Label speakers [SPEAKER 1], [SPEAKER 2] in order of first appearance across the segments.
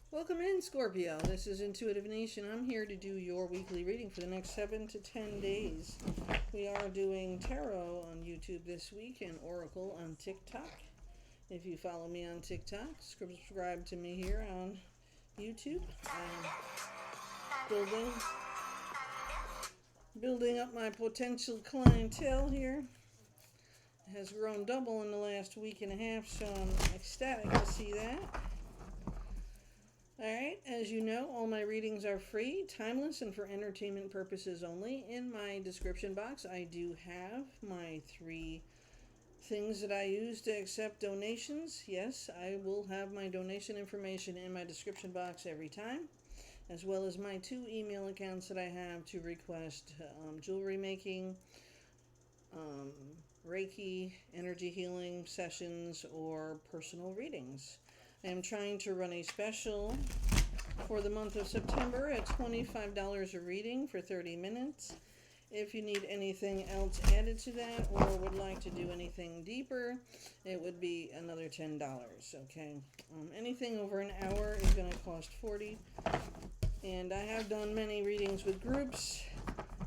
[SPEAKER 1] Welcome in, Scorpio. This is Intuitive Nation. I'm here to do your weekly reading for the next 7 to 10 days. We are doing tarot on YouTube this week and oracle on TikTok. If you follow me on TikTok, subscribe to me here on YouTube. I'm building up my potential clientele here. It has grown double in the last week and a half, so I'm ecstatic to see that. Alright, as you know, all my readings are free, timeless, and for entertainment purposes only. In my description box, I do have my 3 things that I use to accept donations. Yes, I will have my donation information in my description box every time, as well as my 2 email accounts that I have to request jewelry making, Reiki, energy healing sessions, or personal readings. I am trying to run a special for the month of September at $25 a reading for 30 minutes. If you need anything else added to that or would like to do anything deeper, it would be another $10, okay? Anything over an hour is going to cost $40. And I have done many readings with groups.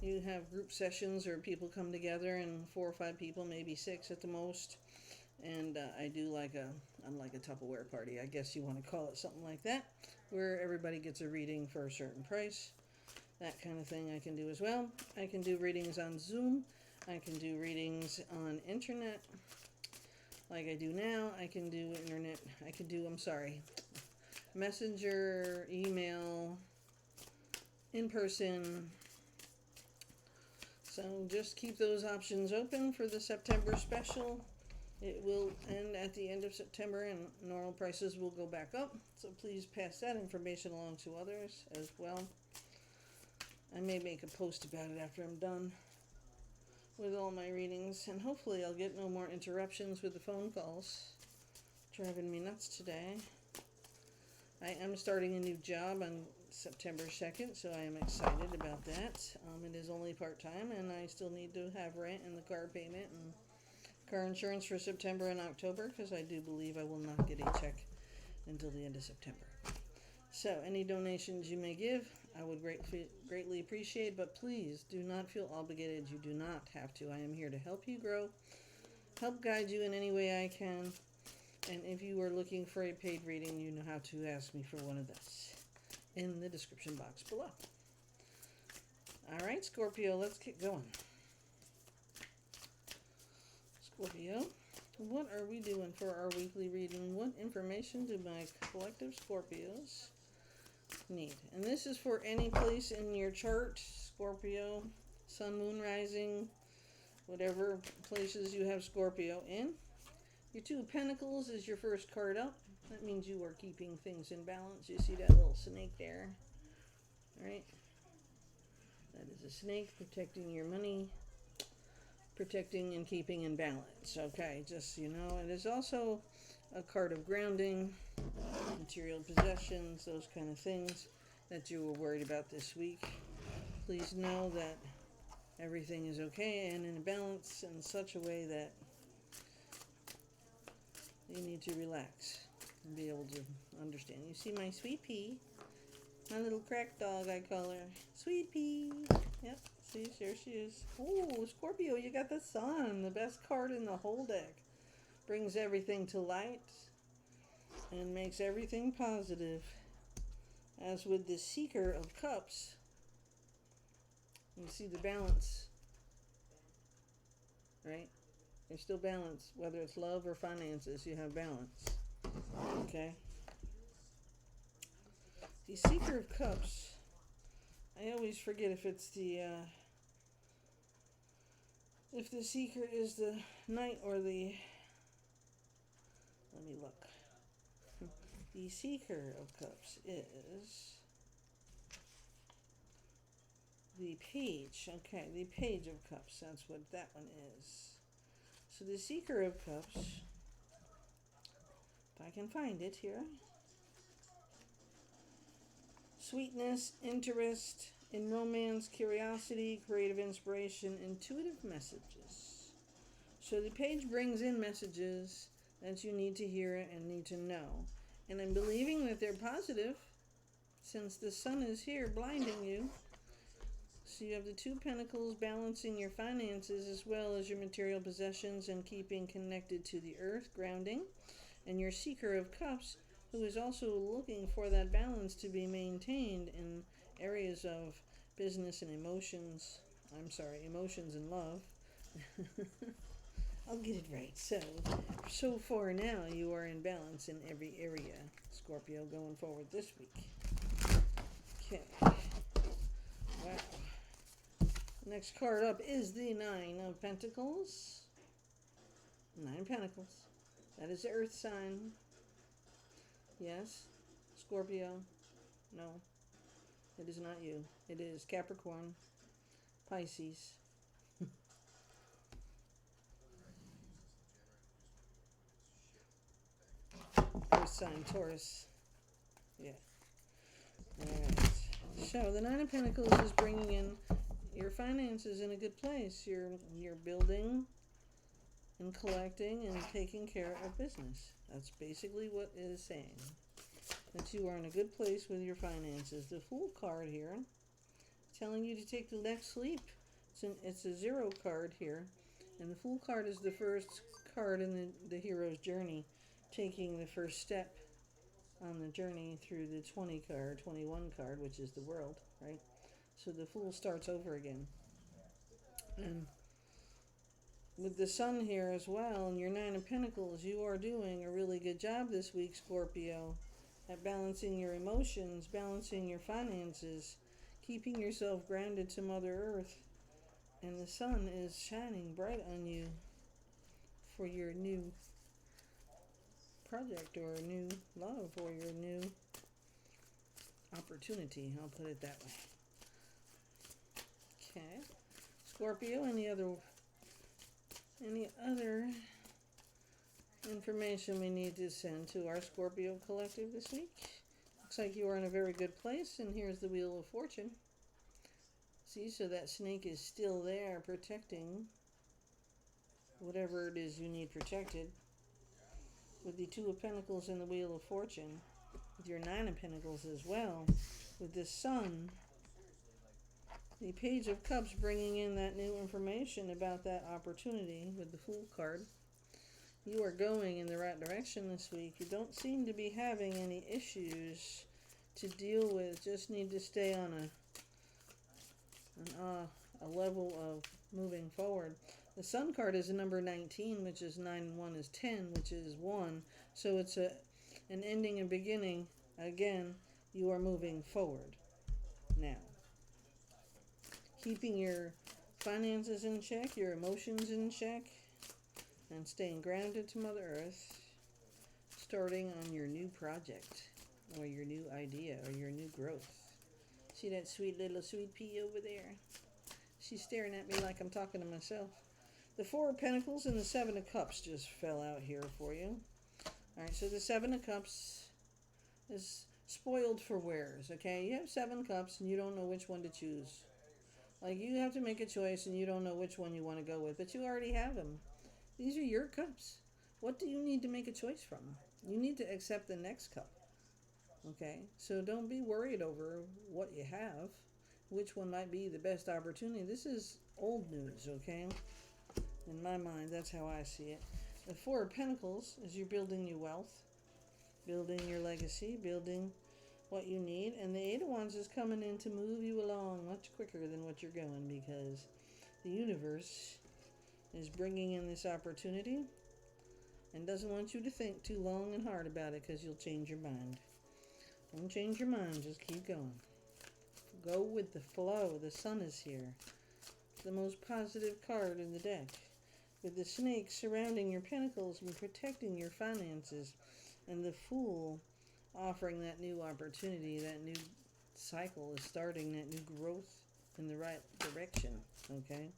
[SPEAKER 1] You have group sessions or people come together and 4 or 5 people, maybe 6 at the most. And I do like a Tupperware party, I guess you want to call it something like that, where everybody gets a reading for a certain price. That kind of thing I can do as well. I can do readings on Zoom. I can do readings on internet, like I do now. I can do messenger, email, in person. So just keep those options open for the September special. It will end at the end of September and normal prices will go back up. So please pass that information along to others as well. I may make a post about it after I'm done with all my readings. And hopefully I'll get no more interruptions with the phone calls. Driving me nuts today. I am starting a new job on September 2nd, so I am excited about that. It is only part-time and I still need to have rent and the car payment and car insurance for September and October, because I do believe I will not get a check until the end of September. So any donations you may give, I would greatly appreciate, but please do not feel obligated. You do not have to. I am here to help you grow, help guide you in any way I can. And if you are looking for a paid reading, you know how to ask me for one of those in the description box below. All right, Scorpio, let's get going. Scorpio, what are we doing for our weekly reading? What information do my collective Scorpios need? And this is for any place in your chart, Scorpio, Sun, Moon, Rising, whatever places you have Scorpio in. Your 2 of Pentacles is your first card up. That means you are keeping things in balance. You see that little snake there? All right. That is a snake protecting your money, protecting and keeping in balance. Okay, just so you know, it is also a card of grounding, material possessions, those kind of things that you were worried about this week. Please know that everything is okay and in balance in such a way that you need to relax and be able to understand. You see my sweet pea, my little crack dog, I call her. Sweet pea. Yep, see, there she is. Oh, Scorpio, you got the sun, the best card in the whole deck. Brings everything to light and makes everything positive. As with the Seeker of Cups, you see the balance, right? There's still balance, whether it's love or finances, you have balance. Okay? The Seeker of Cups, I always forget if it's the Seeker is the Knight or the, let me look. The Seeker of Cups is the Page. Okay, the Page of Cups, that's what that one is. So the Seeker of Cups, if I can find it here. Sweetness, interest in romance, curiosity, creative inspiration, intuitive messages. So the page brings in messages that you need to hear and need to know. And I'm believing that they're positive since the sun is here blinding you. So you have the Two Pentacles balancing your finances as well as your material possessions and keeping connected to the earth, grounding. And your Seeker of Cups, who is also looking for that balance to be maintained in areas of business and emotions. Emotions and love. I'll get it right. So far now, you are in balance in every area, Scorpio, going forward this week. Okay. Wow. Next card up is the Nine of Pentacles. Nine Pentacles. That is the Earth sign. Yes. Scorpio. No. It is not you. It is Capricorn. Pisces. Earth sign, Taurus. Yeah. Alright. So the Nine of Pentacles is bringing in your finances in a good place. You're building and collecting and taking care of business. That's basically what it is saying. That you are in a good place with your finances. The Fool card here, telling you to take the next leap. It's a Zero card here. And the Fool card is the first card in the hero's journey, taking the first step on the journey through the 21 card, which is the world, right? So the Fool starts over again. And with the Sun here as well, and your Nine of Pentacles, you are doing a really good job this week, Scorpio, at balancing your emotions, balancing your finances, keeping yourself grounded to Mother Earth. And the sun is shining bright on you for your new project or new love or your new opportunity. I'll put it that way. Okay. Scorpio, any other information we need to send to our Scorpio collective this week? Looks like you are in a very good place, and here's the Wheel of Fortune. See, so that snake is still there protecting whatever it is you need protected. With the Two of Pentacles and the Wheel of Fortune, with your Nine of Pentacles as well, with the Sun, the Page of Cups bringing in that new information about that opportunity with the Fool card. You are going in the right direction this week. You don't seem to be having any issues to deal with. Just need to stay on a level of moving forward. The Sun card is a number 19, which is 9 and 1 is 10, which is 1. So it's an ending and beginning. Again, you are moving forward now. Keeping your finances in check, your emotions in check, and staying grounded to Mother Earth. Starting on your new project, or your new idea, or your new growth. See that sweet little sweet pea over there? She's staring at me like I'm talking to myself. The Four of Pentacles and the Seven of Cups just fell out here for you. Alright, so the Seven of Cups is spoiled for wares, okay? You have 7 cups and you don't know which one to choose. Like, you have to make a choice and you don't know which one you want to go with, but you already have them. These are your cups. What do you need to make a choice from? You need to accept the next cup, okay? So don't be worried over what you have, which one might be the best opportunity. This is old news, okay? In my mind, that's how I see it. The Four of Pentacles is you're building your wealth, building your legacy, building what you need. And the Eight of Wands is coming in to move you along much quicker than what you're going, because the universe is bringing in this opportunity and doesn't want you to think too long and hard about it, because you'll change your mind. Don't change your mind, just keep going. Go with the flow. The Sun is here. It's the most positive card in the deck. With the snake surrounding your pentacles and protecting your finances, and the Fool offering that new opportunity, that new cycle is starting, that new growth in the right direction, okay?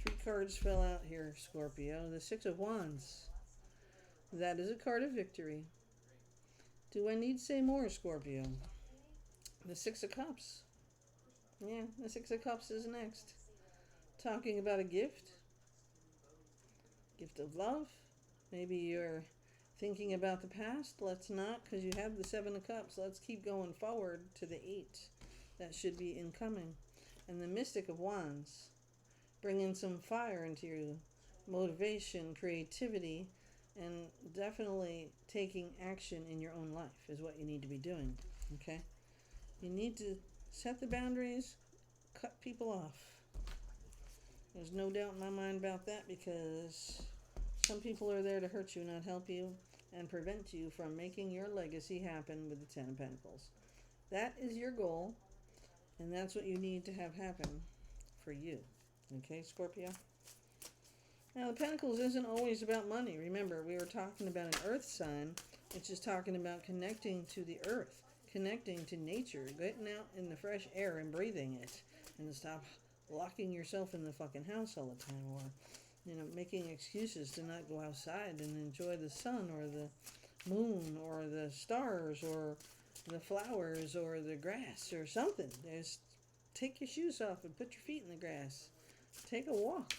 [SPEAKER 1] 3 cards fell out here, Scorpio. The Six of Wands. That is a card of victory. Do I need to say more, Scorpio? The Six of Cups. Yeah, the Six of Cups is next. Talking about a gift. Gift of love. Maybe you're Thinking about the past, let's not, because you have the Seven of Cups. Let's keep going forward to the Eight. That should be incoming. And the Mystic of Wands. Bringing some fire into your motivation, creativity, and definitely taking action in your own life is what you need to be doing. Okay? You need to set the boundaries, cut people off. There's no doubt in my mind about that, because some people are there to hurt you, not help you, and prevent you from making your legacy happen with the Ten of Pentacles. That is your goal, and that's what you need to have happen for you. Okay, Scorpio? Now, the Pentacles isn't always about money. Remember, we were talking about an earth sign, which is talking about connecting to the earth, connecting to nature, getting out in the fresh air and breathing it, and stop locking yourself in the fucking house all the time, or, making excuses to not go outside and enjoy the sun or the moon or the stars or the flowers or the grass or something. Just take your shoes off and put your feet in the grass. Take a walk.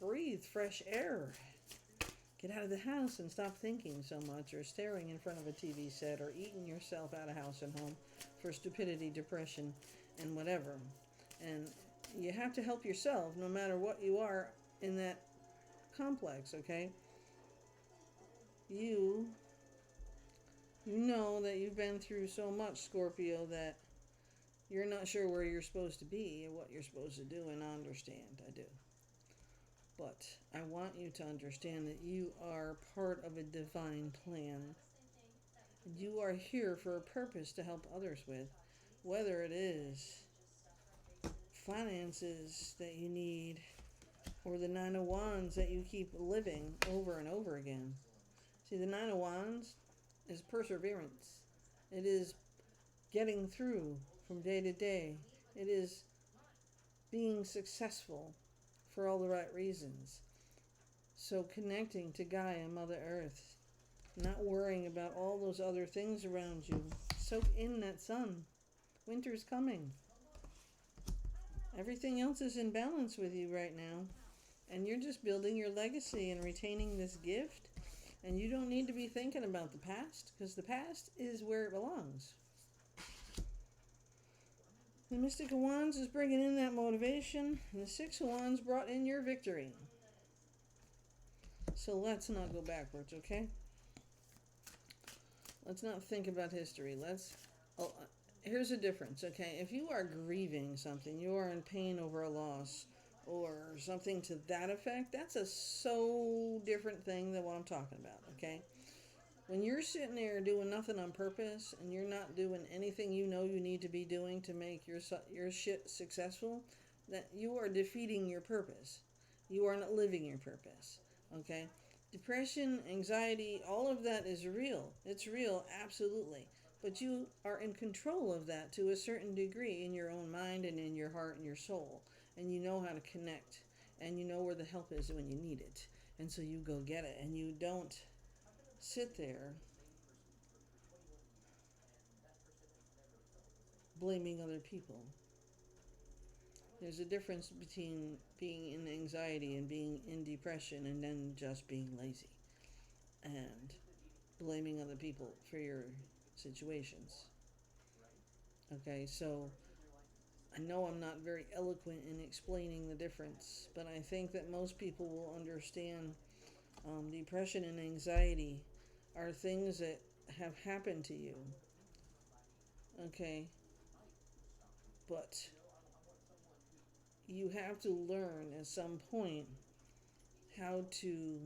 [SPEAKER 1] Breathe fresh air. Get out of the house and stop thinking so much, or staring in front of a TV set, or eating yourself out of house and home for stupidity, depression, and whatever. And you have to help yourself no matter what you are in that complex, okay? You know that you've been through so much, Scorpio, that you're not sure where you're supposed to be and what you're supposed to do, and I understand, I do. But I want you to understand that you are part of a divine plan. You are here for a purpose to help others with, whether it is finances that you need, or the Nine of Wands that you keep living over and over again. See, the Nine of Wands is perseverance. It is getting through from day to day. It is being successful for all the right reasons. So connecting to Gaia, Mother Earth, not worrying about all those other things around you. Soak in that sun. Winter's coming. Everything else is in balance with you right now. And you're just building your legacy and retaining this gift. And you don't need to be thinking about the past, because the past is where it belongs. The Mystic of Wands is bringing in that motivation, and the Six of Wands brought in your victory. So let's not go backwards, okay? Let's not think about history. Here's the difference, okay? If you are grieving something, you are in pain over a loss, or something to that effect, that's a so different thing than what I'm talking about, okay? When you're sitting there doing nothing on purpose, and you're not doing anything you know you need to be doing to make your shit successful, that you are defeating your purpose. You are not living your purpose, okay? Depression, anxiety, all of that is real. It's real, absolutely. But you are in control of that to a certain degree in your own mind and in your heart and your soul. And you know how to connect. And you know where the help is when you need it. And so you go get it. And you don't sit there blaming other people. There's a difference between being in anxiety and being in depression and then just being lazy and blaming other people for your situations. Okay, so I know I'm not very eloquent in explaining the difference, but I think that most people will understand depression and anxiety are things that have happened to you. Okay, but you have to learn at some point how to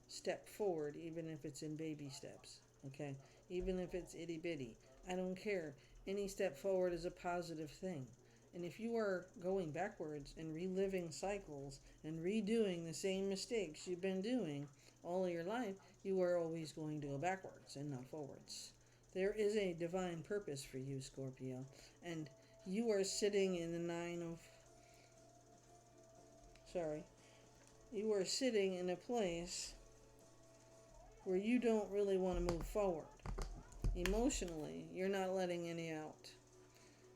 [SPEAKER 1] step forward, even if it's in baby steps, okay? Even if it's itty bitty. I don't care. Any step forward is a positive thing. And if you are going backwards and reliving cycles and redoing the same mistakes you've been doing all of your life, you are always going to go backwards and not forwards. There is a divine purpose for you, Scorpio. And you are sitting in the you are sitting in a place where you don't really want to move forward. Emotionally, you're not letting any out.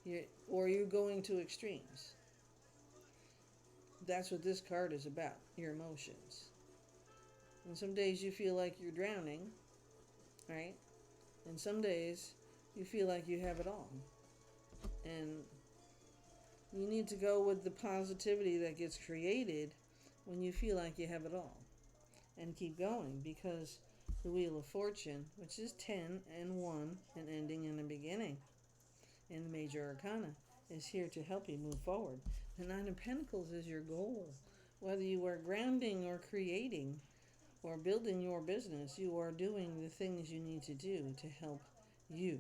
[SPEAKER 1] You're going to extremes. That's what this card is about, your emotions. And some days you feel like you're drowning, right? And some days you feel like you have it all. And you need to go with the positivity that gets created when you feel like you have it all. And keep going, because the Wheel of Fortune, which is 10 and 1, an ending and a beginning, in the Major Arcana, is here to help you move forward. The Nine of Pentacles is your goal. Whether you are grounding or creating or building your business, you are doing the things you need to do to help you,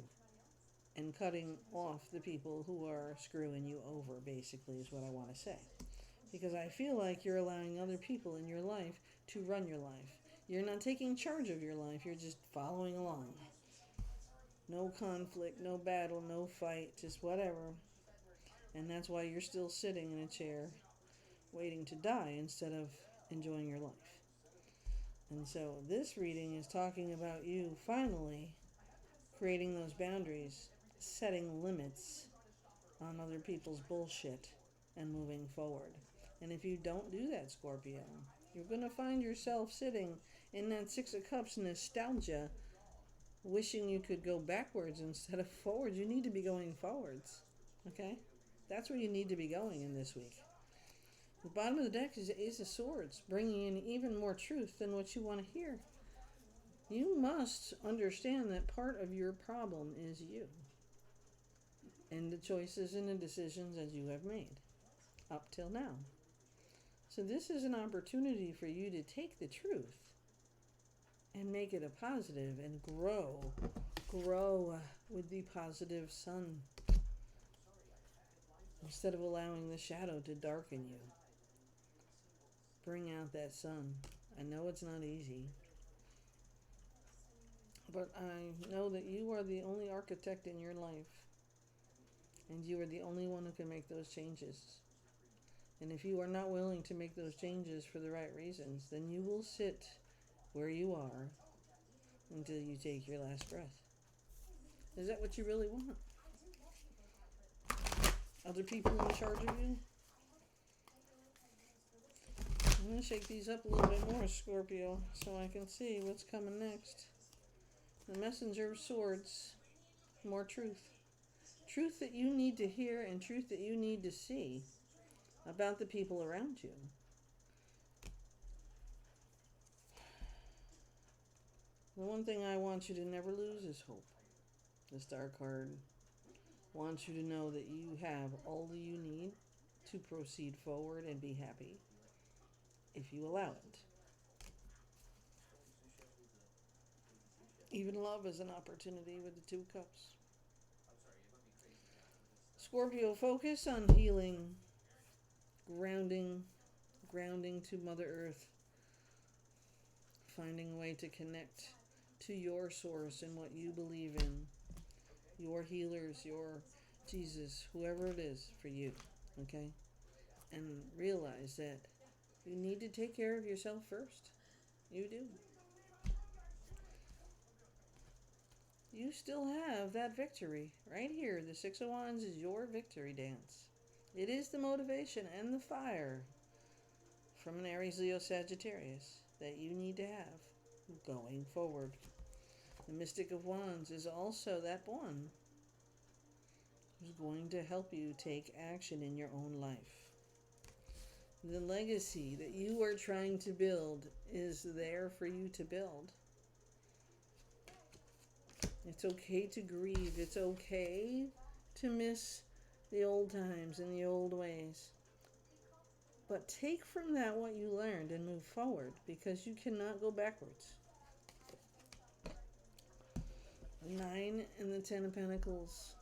[SPEAKER 1] and cutting off the people who are screwing you over, basically, is what I want to say. Because I feel like you're allowing other people in your life to run your life. You're not taking charge of your life, you're just following along. No conflict, no battle, no fight, just whatever. And that's why you're still sitting in a chair waiting to die instead of enjoying your life. And so this reading is talking about you finally creating those boundaries, setting limits on other people's bullshit, and moving forward. And if you don't do that, Scorpio, you're going to find yourself sitting in that Six of Cups nostalgia, wishing you could go backwards instead of forwards. You need to be going forwards, okay? That's where you need to be going in this week. The bottom of the deck is Ace of Swords, bringing in even more truth than what you want to hear. You must understand that part of your problem is you, and the choices and the decisions that you have made up till now. So this is an opportunity for you to take the truth and make it a positive and grow with the positive sun, instead of allowing the shadow to darken you. Bring out that sun. I know it's not easy, but I know that you are the only architect in your life, and you are the only one who can make those changes. And if you are not willing to make those changes for the right reasons, then you will sit where you are until you take your last breath. Is that what you really want? Other people in charge of you? I'm going to shake these up a little bit more, Scorpio, so I can see what's coming next. The Messenger of Swords. More truth. Truth that you need to hear and truth that you need to see about the people around you. The one thing I want you to never lose is hope. The Star card wants you to know that you have all that you need to proceed forward and be happy, if you allow it. Even love is an opportunity with the Two of Cups. Scorpio, focus on healing, grounding to Mother Earth, finding a way to connect to your source and what you believe in, your healers, your Jesus, whoever it is for you, okay? And realize that you need to take care of yourself first. You do. You still have that victory right here. The Six of Wands is your victory dance. It is the motivation and the fire from an Aries, Leo, Sagittarius that you need to have going forward. The Mystic of Wands is also that one who's going to help you take action in your own life. The legacy that you are trying to build is there for you to build. It's okay to grieve. It's okay to miss the old times and the old ways. But take from that what you learned and move forward, because you cannot go backwards. The 9 and the 10 of Pentacles.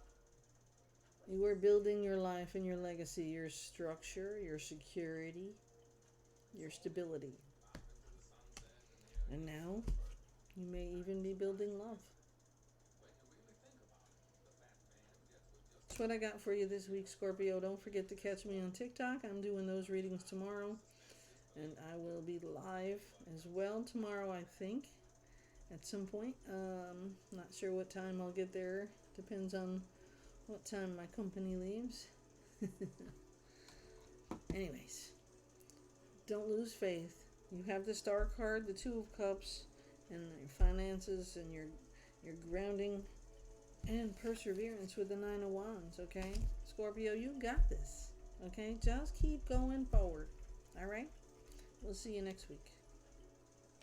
[SPEAKER 1] You are building your life and your legacy, your structure, your security, your stability. And now, you may even be building love. That's what I got for you this week, Scorpio. Don't forget to catch me on TikTok. I'm doing those readings tomorrow. And I will be live as well tomorrow, I think, at some point. Not sure what time I'll get there. Depends on what time my company leaves. Anyways, don't lose faith. You have the Star card, the Two of Cups, and your finances and your grounding and perseverance with the Nine of Wands, okay? Scorpio, you got this, okay? Just keep going forward, all right? We'll see you next week.